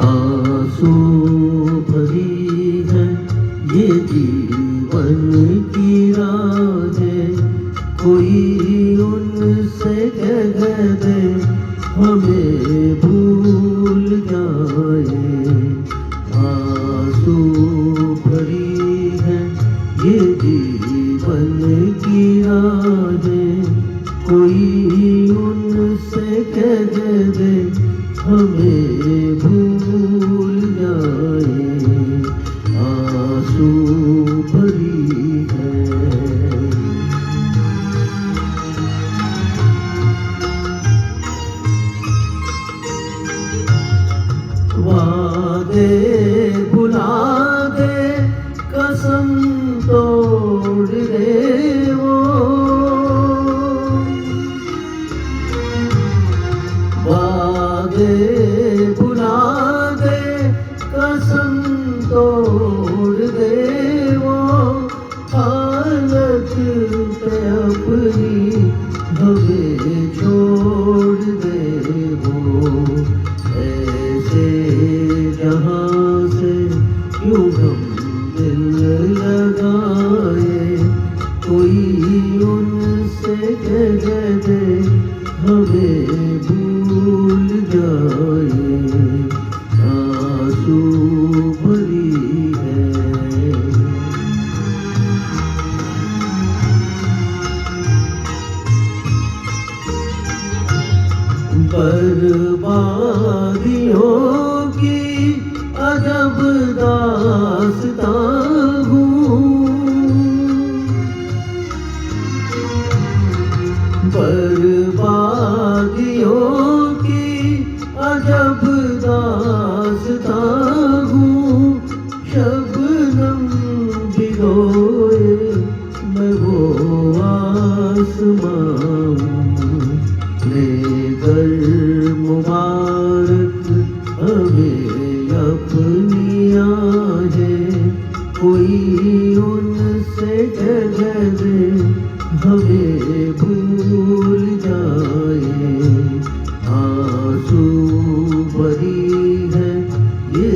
आंसू भरी है ये जीवन की राहें, कोई उनसे कह दे हमें भूल जाए। आंसू भरी है ये जीवन की राहें, कोई उनसे कह दे हमें भूल जाए। आंसू भरी है। वादे भुला दे, कसम तोड़ दे वो, वादे भुला दे, कसम तोड़ दे वो, हालत पे अपनी हमें छोड़ दे वो। ऐसे जहाँ से क्यों हम दिल लगाए, कोई उनसे कह दे हमें भूल जाए। आंसू भरी है। बर्बादियों की अजब दास्तां हूँ, बर्बादियों की अजब दास्तां हूँ। शबनम भिगोए मैं वो आसमां हूँ, लेकर मुबारक हमें अपनी आहें, कोई उनसे कह दे हमें भूल जाए। आंसू भरी है ये